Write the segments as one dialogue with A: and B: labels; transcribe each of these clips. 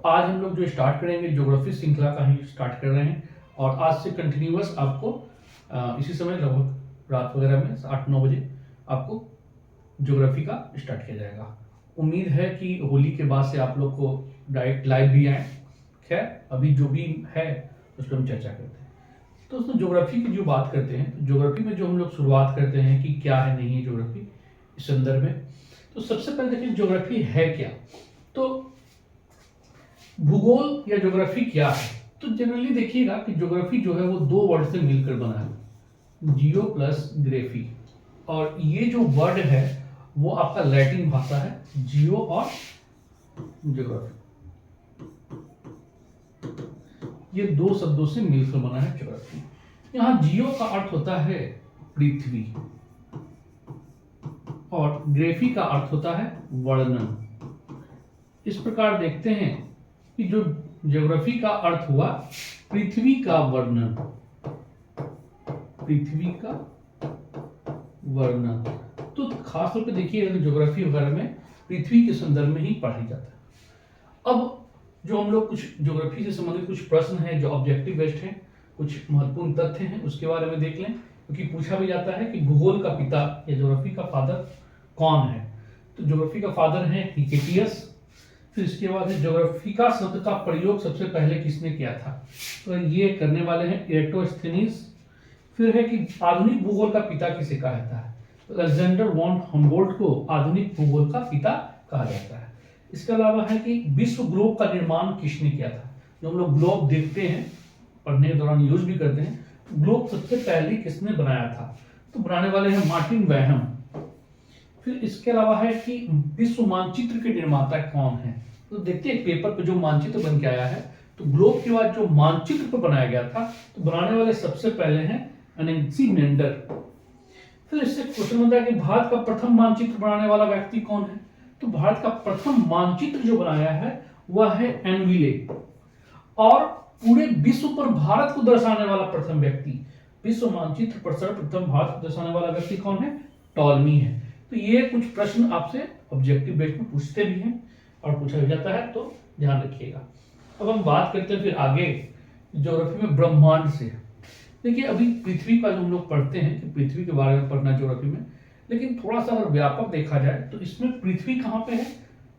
A: आज हम लोग जो स्टार्ट करेंगे ज्योग्राफी श्रृंखला का ही स्टार्ट कर रहे हैं और आज से कंटिन्यूअस आपको इसी समय लगभग रात वगैरह में 8-9 बजे आपको ज्योग्राफी का स्टार्ट किया जाएगा। उम्मीद है कि होली के बाद से आप लोग को डायरेक्ट लाइव भी आए। खैर अभी जो भी है उस पर हम चर्चा करते हैं। तो दोस्तों ज्योग्राफी की जो बात करते हैं तो ज्योग्राफी में जो हम लोग शुरुआत करते हैं कि क्या है नहीं है ज्योग्राफी इस संदर्भ में, तो सबसे पहले देखिए ज्योग्राफी है क्या। तो भूगोल या ज्योग्राफी क्या है, तो जनरली देखिएगा कि ज्योग्राफी जो है वो दो वर्ड से मिलकर बना है, जियो प्लस ग्रेफी। और ये जो वर्ड है वो आपका लैटिन भाषा है, जियो और ज्योग्राफी, ये दो शब्दों से मिलकर बना है ज्योग्राफी। यहां जियो का अर्थ होता है पृथ्वी और ग्रेफी का अर्थ होता है वर्णन। इस प्रकार देखते हैं कि जो ज्योग्राफी का अर्थ हुआ पृथ्वी का वर्णन, पृथ्वी का वर्णन। तो खास तौर पे देखिए ज्योग्राफी वगैरह में पृथ्वी के संदर्भ में ही पढ़ाई जाता है। अब जो हम लोग कुछ ज्योग्राफी से संबंधित कुछ प्रश्न हैं जो ऑब्जेक्टिव बेस्ड हैं, कुछ महत्वपूर्ण तथ्य हैं, उसके बारे में देख लें, क्योंकि पूछा भी जाता है कि भूगोल का पिता या ज्योग्राफी का फादर कौन है। तो ज्योग्राफी का फादर है हिकेटियस। फिर इसके बाद है ज्योग्राफी का शब्द का प्रयोग सबसे पहले किसने किया था, तो ये करने वाले हैं एराटोस्थेनीज। फिर है कि आधुनिक भूगोल का पिता किसे कहा जाता है, तो अलेक्जेंडर वॉन हम्बोल्ट को आधुनिक भूगोल का पिता कहा जाता है। इसके अलावा है कि विश्व ग्लोब का निर्माण किसने किया था। जो हम लोग ग्लोब देखते हैं, पढ़ने के दौरान यूज भी करते हैं, ग्लोब सबसे पहले किसने बनाया था, तो बनाने वाले हैं मार्टिन वैहम। फिर इसके अलावा है कि विश्व मानचित्र के निर्माता कौन है, तो देखते हैं पेपर पे जो मानचित्र बन के आया है, तो ग्लोब के बाद जो मानचित्र पर बनाया गया था तो बनाने वाले सबसे पहले हैं अनेक्सिमेंडर। फिर इससे क्वेश्चन बनता है कि भारत का प्रथम मानचित्र बनाने वाला व्यक्ति कौन है, तो भारत का प्रथम मानचित्र जो बनाया है वह है एनविले। और पूरे विश्व पर भारत को दर्शाने वाला प्रथम व्यक्ति, विश्व मानचित्र पर सर्वप्रथम भारत को दर्शाने वाला व्यक्ति कौन है, टॉलमी है। तो ये कुछ प्रश्न आपसे ऑब्जेक्टिव बेस्ड में पूछते भी हैं और पूछा भी जाता है, तो ध्यान रखिएगा। अब हम बात करते हैं फिर आगे ज्योग्राफी में ब्रह्मांड से। देखिए अभी पृथ्वी का जो हम लोग पढ़ते हैं कि पृथ्वी के बारे में पढ़ना ज्योग्राफी में, लेकिन थोड़ा सा अगर व्यापक देखा जाए तो इसमें पृथ्वी कहाँ पे है,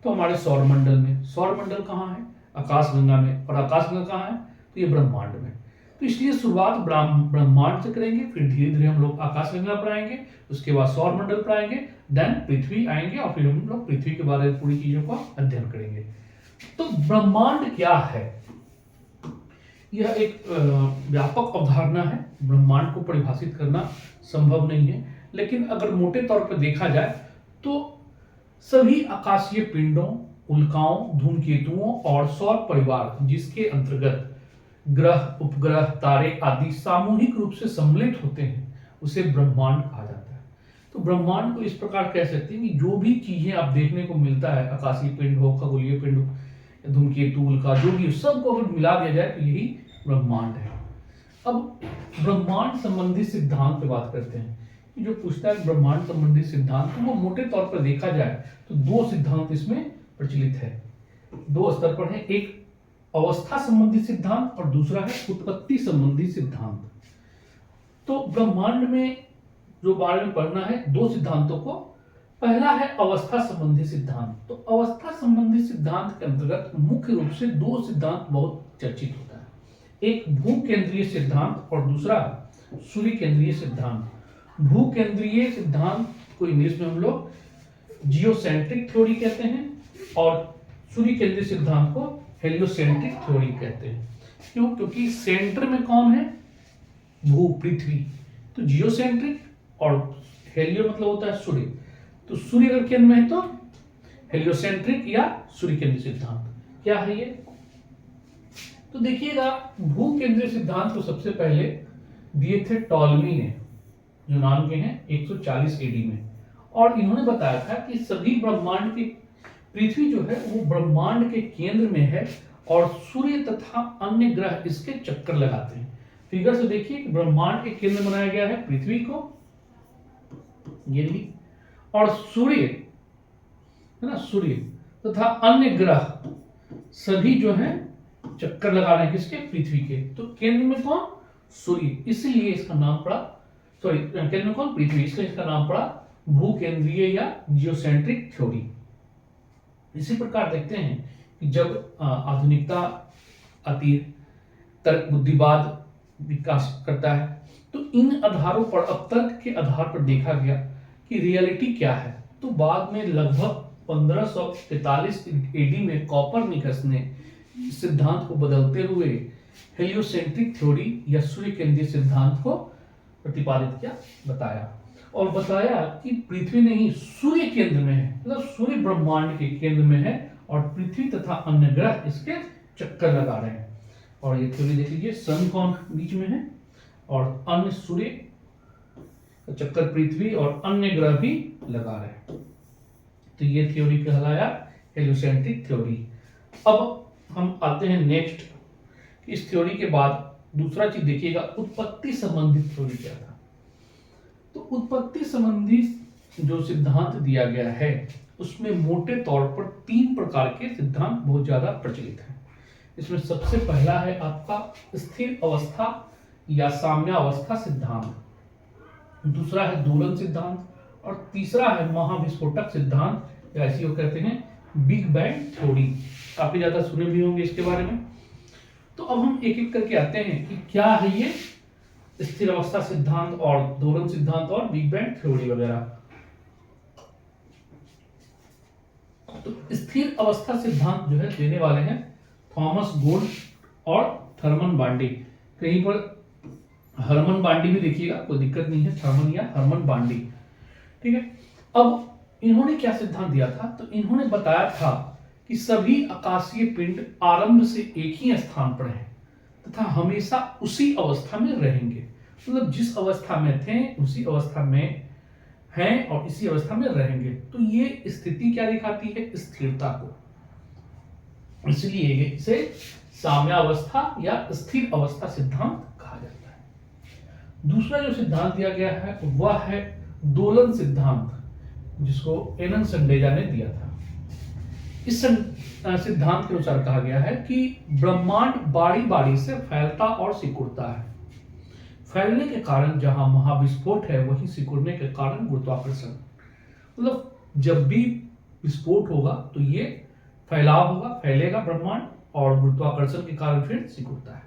A: तो हमारे सौरमंडल में। सौरमंडल कहाँ है, आकाशगंगा में, और आकाशगंगा कहाँ है, तो ये ब्रह्मांड में। तो इसलिए शुरुआत ब्रह्मांड से करेंगे, फिर धीरे धीरे हम लोग आकाशगंगा पर आएंगे, उसके बाद सौरमंडल पर आएंगे, देन पृथ्वी आएंगे और फिर हम लोग पृथ्वी के बारे में पूरी चीजों का अध्ययन करेंगे। तो ब्रह्मांड क्या है, यह एक व्यापक अवधारणा है। ब्रह्मांड को परिभाषित करना संभव नहीं है, लेकिन अगर मोटे तौर पर देखा जाए तो सभी आकाशीय पिंडों, उल्काओं, धूमकेतुओं और सौर परिवार जिसके अंतर्गत ग्रह, उपग्रह, तारे आदि सामूहिक रूप से सम्मिलित होते हैं उसे ब्रह्मांड कहा जाता है। तो ब्रह्मांड को इस प्रकार कह सकते हैं कि जो भी चीजें आप देखने को मिलता है, आकाशीय पिंड हो, खगोलीय पिंड, धूमकेतु, उल्का, जो भी सबको अगर मिला दिया जाए तो यही ब्रह्मांड है। अब ब्रह्मांड संबंधी सिद्धांत पे बात करते हैं कि जो पूछता है ब्रह्मांड संबंधी सिद्धांत, तो वो मोटे तौर पर देखा जाए तो दो सिद्धांत इसमें प्रचलित है, दो स्तर पर है। एक अवस्था संबंधी सिद्धांत और दूसरा है उत्पत्ति संबंधी सिद्धांत। तो ब्रह्मांड में जो बारे में पढ़ना है दो सिद्धांतों को, पहला है अवस्था संबंधी सिद्धांत। तो अवस्था संबंधी सिद्धांत के अंतर्गत मुख्य रूप से दो सिद्धांत बहुत चर्चित होता है, एक भू केंद्रीय सिद्धांत और दूसरा सूर्य केंद्रीय सिद्धांत। भू केंद्रीय सिद्धांत को इंग्लिश में हम लोग जियोसेंट्रिक थ्योरी कहते हैं और सूर्य केंद्रीय सिद्धांत को हेलियोसेंट्रिक थ्योरी कहते हैं। क्यों, क्योंकि सेंटर में कौन है, भू, पृथ्वी, तो जियोसेंट्रिक, और हेलियो मतलब होता है सूर्य, तो सूर्य अगर केंद्र में है तो हेलियोसेंट्रिक या सूर्य केंद्रीय सिद्धांत। क्या है ये, तो देखिएगा भू केंद्रीय सिद्धांत को सबसे पहले दिए थे टॉलमी ने, जो नाम के हैं 140 एडी में, और इन्होंने बताया था कि सभी ब्रह्मांड की पृथ्वी जो है वो ब्रह्मांड के केंद्र में है और सूर्य तथा अन्य ग्रह इसके चक्कर लगाते हैं। फिगर से देखिए कि ब्रह्मांड के केंद्र बनाया गया है पृथ्वी को, ये भी, और सूर्य है ना, सूर्य तथा अन्य ग्रह सभी जो है चक्कर लगा रहे हैं किसके, पृथ्वी के। तो केंद्र में कौन, सूर्य, इसलिए इसका नाम पड़ा, सॉरी केंद्र में कौन, पृथ्वी, इसलिए इसका नाम पड़ा भूकेंद्रीय या जियोसेंट्रिक थ्योरी। इसी प्रकार देखते हैं कि जब आधुनिकता आती है, तर्क बुद्धिवाद विकास करता है, तो इन आधारों पर, अब तर्क के आधार पर देखा गया कि रियलिटी क्या है। तो बाद में लगभग 1543 एडी में कॉपरनिकस ने सिद्धांत को बदलते हुए हेलियोसेंट्रिक थ्योरी या सूर्य केंद्रीय सिद्धांत को प्रतिपादित किया, बताया, और बताया कि पृथ्वी नहीं, सूर्य केंद्र में है, मतलब सूर्य ब्रह्मांड के केंद्र में है और पृथ्वी तथा अन्य ग्रह इसके चक्कर लगा रहे हैं। और ये थ्योरी देख लीजिए, सन कौन बीच में है और अन्य सूर्य का चक्कर पृथ्वी और अन्य ग्रह भी लगा रहे हैं। तो ये थ्योरी कहलाया हेलियोसेंट्रिक थ्योरी। अब हम आते हैं नेक्स्ट, इस थ्योरी के बाद दूसरा चीज देखिएगा, उत्पत्ति संबंधित थ्योरी क्या था। तो उत्पत्ति संबंधी जो सिद्धांत दिया गया है उसमें मोटे तौर पर 3 प्रकार के सिद्धांत बहुत ज्यादा प्रचलित हैं। इसमें सबसे पहला है आपका स्थिर अवस्था या साम्यावस्था सिद्धांत, दूसरा है दोलन सिद्धांत, और तीसरा है महाविस्फोटक सिद्धांत या इसी को कहते हैं बिग बैंग थ्योरी। काफी ज्यादा सुने भी होंगे इसके बारे में। तो अब हम एक एक करके आते हैं कि क्या है ये स्थिर अवस्था सिद्धांत और दोलन सिद्धांत और बिग बैंग थ्योरी वगैरह। तो स्थिर अवस्था सिद्धांत जो है देने वाले हैं थॉमस गोल्ड और थर्मन बांडी। कहीं पर हरमन बांडी भी देखिएगा, कोई दिक्कत नहीं है, थर्मन या हरमन बांडी, ठीक है। अब इन्होंने क्या सिद्धांत दिया था, तो इन्होंने बताया था कि सभी आकाशीय पिंड आरंभ से एक ही स्थान पर हैं तथा हमेशा उसी अवस्था में रहेंगे, मतलब जिस अवस्था में थे उसी अवस्था में हैं और इसी अवस्था में रहेंगे। तो ये स्थिति क्या दिखाती है, स्थिरता को, इसलिए इसे साम्यावस्था या स्थिर अवस्था सिद्धांत कहा जाता है। दूसरा जो सिद्धांत दिया गया है वह है दोलन सिद्धांत, जिसको एनन संडेजा ने दिया था। इस सिद्धांत के अनुसार कहा गया है कि ब्रह्मांड बारी बारी से फैलता और सिकुड़ता है। फैलने के कारण जहां महाविस्फोट है वहीं सिकुड़ने के कारण गुरुत्वाकर्षण, मतलब जब भी विस्फोट होगा तो ये फैलाव होगा, फैलेगा ब्रह्मांड, और गुरुत्वाकर्षण के कारण फिर सिकुड़ता है।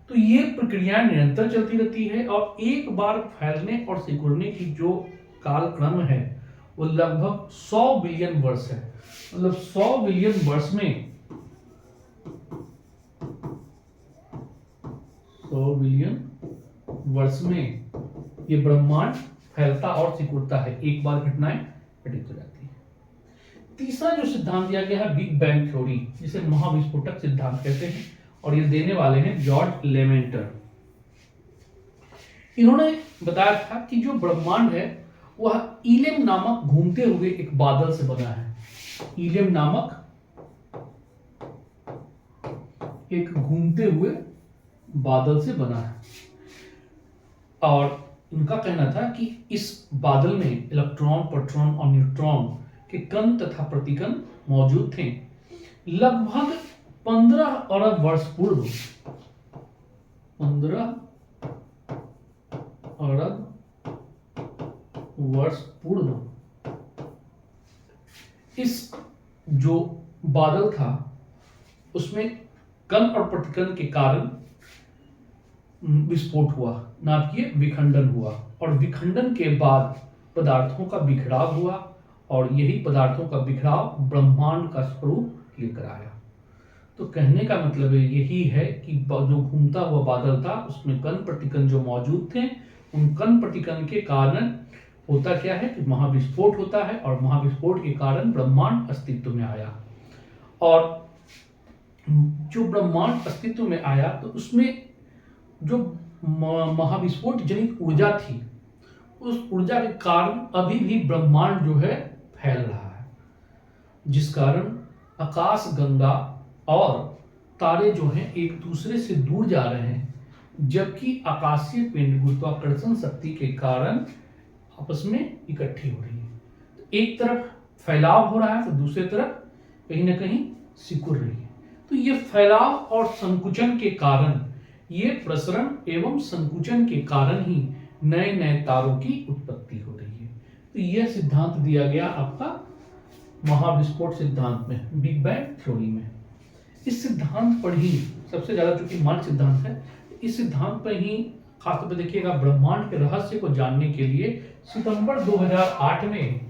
A: तो ये प्रक्रियाएं निरंतर चलती रहती है और एक बार फैलने और सिकुड़ने की जो कालक्रम है वो लगभग 100 बिलियन वर्ष है, मतलब 100 बिलियन वर्ष में 100 बिलियन वर्ष में ये ब्रह्मांड फैलता और सिकुड़ता है, एक बार घटनाएं घटित हो जाती है। तीसरा जो सिद्धांत दिया गया है बिग बैंग थ्योरी, जिसे महाविस्फोटक सिद्धांत कहते हैं, और ये देने वाले हैं जॉर्ज लेमेंटर। इन्होंने बताया था कि जो ब्रह्मांड है वह इलेम नामक घूमते हुए एक बादल से बना है। इलेम नामक एक घूमते हुए बादल से बना है, और इनका कहना था कि इस बादल में इलेक्ट्रॉन, प्रोटॉन और न्यूट्रॉन के कण तथा प्रतिकण मौजूद थे। लगभग 15 अरब वर्ष पूर्व, 15 अरब वर्ष पूर्व इस जो बादल था उसमें कण और प्रतिकण के कारण विस्फोट हुआ, नाभिकीय विखंडन हुआ, और विखंडन के बाद पदार्थों का बिखराव हुआ, और यही पदार्थों का बिखराव ब्रह्मांड का स्वरूप लेकर आया। तो कहने का मतलब यही है कि जो घूमता हुआ बादल था उसमें कण प्रतिकण जो मौजूद थे, उन कण प्रतिकण के कारण होता क्या है कि महाविस्फोट होता है, और महाविस्फोट के कारण ब्रह्मांड अस्तित्व में आया। और जो ब्रह्मांड अस्तित्व में आया तो उसमें जो महाविस्फोट जनित ऊर्जा थी, उस ऊर्जा के कारण अभी भी ब्रह्मांड जो है फैल रहा है, जिस कारण आकाश गंगा और तारे जो हैं एक दूसरे से दूर जा रहे हैं, जबकि आकाशीय पिंड गुरुत्वाकर्षण शक्ति के कारण आपस में इकट्ठी हो रही है। तो एक तरफ फैलाव हो रहा है तो दूसरी तरफ कहीं ना कहीं सिकुड़ रही है। तो तो ये फैलाव और संकुचन के कारण, ये प्रसरण एवं संकुचन के कारण ही नए नए तारों की उत्पत्ति हो रही है। तो यह सिद्धांत दिया गया आपका महाविस्फोट सिद्धांत में, बिग बैंग थ्योरी में। इस सिद्धांत पर ही सबसे ज्यादा, चूंकि मान सिद्धांत है, इस सिद्धांत पर ही खासतौर पर देखिएगा ब्रह्मांड के रहस्य को जानने के लिए सितंबर 2008 में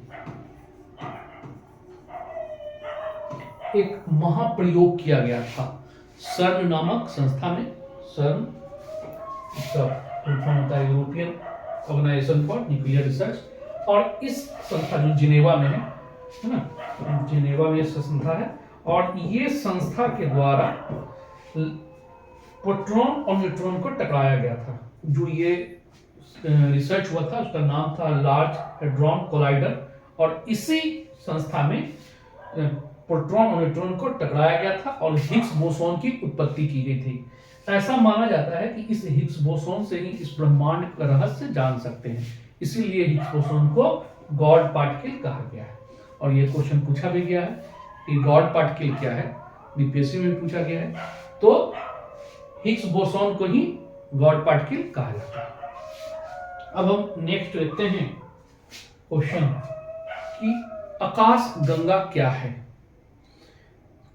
A: एक महाप्रयोग किया गया था सर्न नामक संस्था में। सर्न इसका होता है European Organization for Nuclear Research, और इस संस्था जो जिनेवा में है ना, जिनेवा में संस्था है, और ये संस्था के द्वारा प्रोटॉन और न्यूट्रॉन को टकराया गया था। जो ये रिसर्च हुआ था उसका नाम था लार्ज हेड्रॉन कोलाइडर, और इसी संस्था में प्रोटॉन और न्यूट्रॉन को टकराया गया था और हिग्स बोसोन की उत्पत्ति की गई थी। ऐसा माना जाता है कि इस हिग्स बोसोन से ही इस ब्रह्मांड का रहस्य जान सकते हैं, इसीलिए हिग्स बोसोन को गॉड पार्टिकल कहा गया है। और ये क्वेश्चन पूछा भी गया है कि गॉड पार्टिकल क्या है, बीपीएससी में पूछा गया है, तो हिग्स बोसोन को ही गॉड पार्टिकल कहा जाता है। अब हम नेक्स्ट देखते हैं क्वेश्चन कि आकाश गंगा क्या है,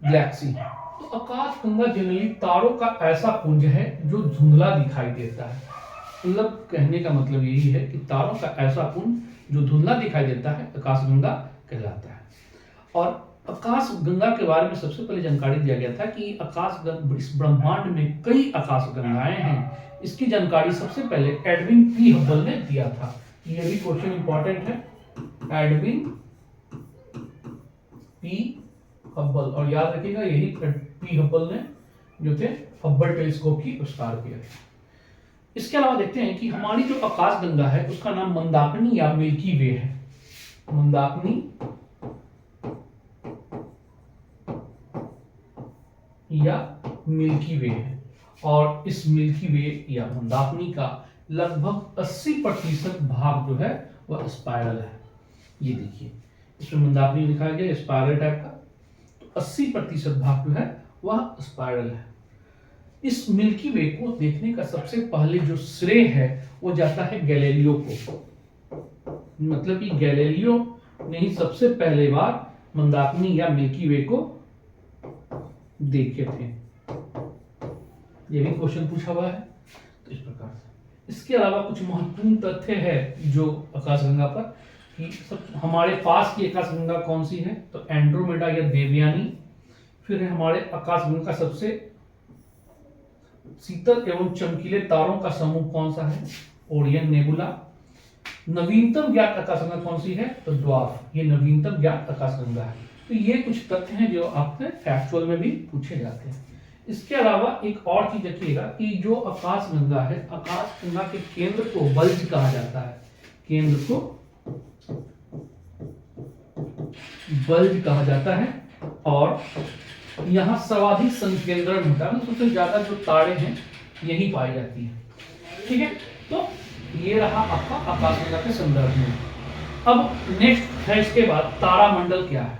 A: गैलेक्सी। तो आकाश गंगा जनरली तारों का ऐसा पुंज है जो धुंधला दिखाई देता है। मतलब कहने का मतलब यही है कि तारों का ऐसा पुंज जो धुंधला दिखाई देता है आकाश गंगा कहलाता है। और आकाश गंगा के बारे में सबसे पहले जानकारी दिया गया था कि इस ब्रह्मांड में कई आकाश गंगाएं हैं। इसकी जानकारी सबसे पहले एडविन पी हब्बल ने दिया था। ये भी क्वेश्चन इंपॉर्टेंट है, एडविन पी हब्बल, और याद रखिएगा यही पी हब्बल ने जो थे हब्बल टेलीस्कोप की आविष्कार किया। इसके अलावा देखते हैं कि हमारी जो आकाश गंगा है उसका नाम मंदाकिनी या मिल्की वे है। मंदाकिनी या मिल्की वे है, और इस मिल्की वे या मंदाकिनी का लगभग 80% भाग जो है वह स्पाइरल है। ये देखिए इसमें मंदाकिनी लिखा गया स्पाइरल टाइप का, तो 80% भाग जो है वह स्पाइरल है। इस मिल्की वे को देखने का सबसे पहले जो श्रेय है वो जाता है गैलीलियो को। मतलब कि गैलीलियो ने ही सबसे पहले बार मंदाकिनी या मिल्की वे को देखे थे। ये भी क्वेश्चन पूछा हुआ है तो इस प्रकार से। इसके अलावा कुछ महत्वपूर्ण तथ्य है जो आकाशगंगा पर, कि सब हमारे पास की आकाशगंगा कौन सी है, तो एंड्रोमेडा या देवयानी। फिर है हमारे आकाशगंगा का सबसे शीतल एवं चमकीले तारों का समूह कौन सा है, ओरियन नेबुला। नवीनतम ज्ञात आकाशगंगा कौन सी है, तो ड्वार्फ, ये नवीनतम ज्ञात आकाशगंगा है। तो ये कुछ तथ्य हैं जो आपसे फैक्चुअल में भी पूछे जाते हैं। इसके अलावा एक और चीज देखिएगा कि जो आकाशगंगा है, आकाशगंगा के केंद्र को बल्ज कहा जाता है। केंद्र को बल्ज कहा जाता है, और यहाँ सर्वाधिक संकेंद्रण होता है, सबसे ज्यादा जो तारे हैं यही पाई जाती है। ठीक है, तो ये रहा आपका आकाशगंगा के संदर्भ में। अब नेक्स्ट है इसके बाद तारामंडल क्या है।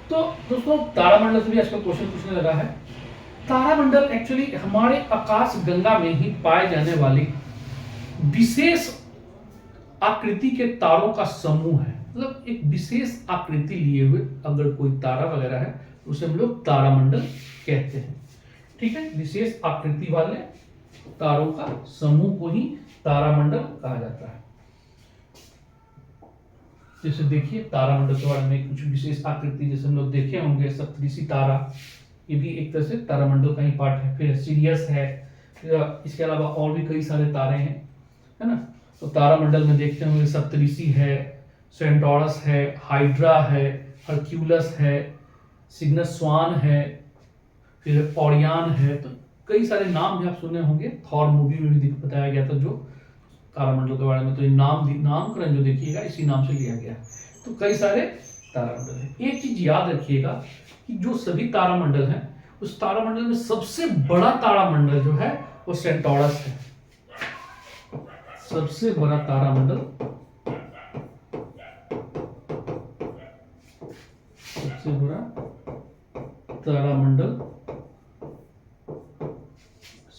A: तो दोस्तों तारामंडल से भी आजकल क्वेश्चन पूछने लगा है। तारामंडल एक्चुअली हमारे आकाश गंगा में ही पाए जाने वाली विशेष आकृति के तारों का समूह है। मतलब एक विशेष आकृति लिए हुए अगर कोई तारा वगैरह है तो उसे हम लोग तारामंडल कहते हैं। ठीक है, विशेष आकृति वाले तारों का समूह को ही तारामंडल कहा जाता है। जैसे देखिए तारामंडल के बारे में कुछ विशेष आकृति जैसे हम लोग देखे होंगे, सप्तऋषि तारा, ये भी एक तरह से तारामंडल का ही पार्ट है। फिर सीरियस है, इसके अलावा और भी कई सारे तारे हैं, है ना। तो तारामंडल में देखते होंगे सप्तऋषि है, सेंटोरस है, हाइड्रा है, हरक्यूलस है, सिग्नस स्वान है, फिर ओरियन है। तो कई सारे नाम भी आप सुने होंगे, थॉर मूवी में भी बताया गया था जो तारामंडल के बारे में। तो ये नामकरण जो देखिएगा इसी नाम से लिया गया। तो कई सारे तारामंडल है। एक चीज याद रखिएगा कि जो सभी तारामंडल हैं उस तारामंडल में सबसे बड़ा तारामंडल जो है वो सेंटोरस है। सबसे बड़ा तारामंडल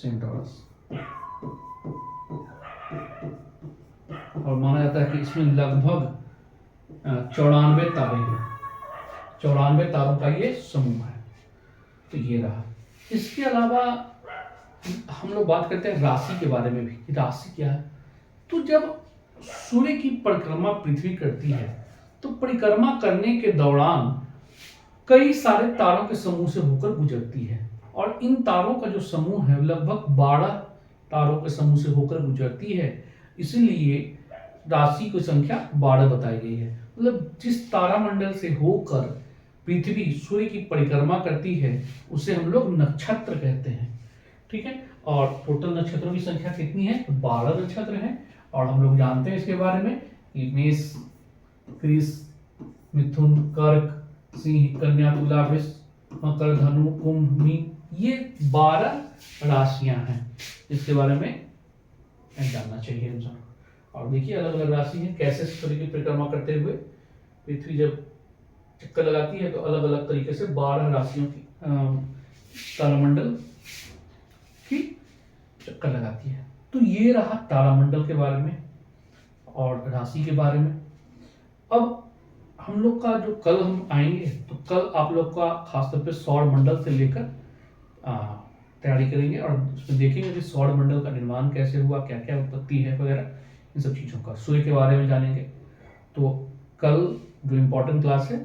A: सेंटोरस। और माना जाता है कि इसमें लगभग 94 तारे हैं, 94 तारों का ये समूह है। तो ये रहा। इसके अलावा हम लोग बात करते हैं राशि के बारे में भी कि राशि क्या है। तो जब सूर्य की परिक्रमा पृथ्वी करती है तो परिक्रमा करने के दौरान कई सारे तारों के समूह से होकर गुजरती है, और इन तारों का जो समूह है लगभग 12 तारों के समूह से होकर गुजरती है। इसीलिए राशि की संख्या 12 बताई गई है। मतलब जिस तारामंडल से होकर पृथ्वी सूर्य की परिक्रमा करती है उसे हम लोग नक्षत्र कहते हैं। ठीक है, और टोटल नक्षत्रों की संख्या कितनी है? 12 नक्षत्र हैं। और हम लोग जानते हैं इसके बारे में कि मेष, वृष, मिथुन, कर्क, सिंह, कन्या, तुला, वृश्चिक, मकर, धनु, कुंभ, मीन, ये 12 राशियां हैं इसके बारे में जानना चाहिए इंसान। और देखिए अलग अलग राशि है कैसे सूर्य की परिक्रमा करते हुए पृथ्वी जब चक्कर लगाती है तो अलग अलग तरीके से 12 राशियों की तारामंडल की चक्कर लगाती है। तो ये रहा तारामंडल के बारे में और राशि के बारे में। अब हम लोग का जो कल हम आएंगे तो कल आप लोग का खासतौर पे सौर मंडल से लेकर तैयारी करेंगे और उसमें देखेंगे कि सौर मंडल का निर्माण कैसे हुआ, क्या क्या उत्पत्ति है वगैरह, इन सब चीज़ों का सूर्य के बारे में जानेंगे। तो कल जो इम्पोर्टेंट क्लास है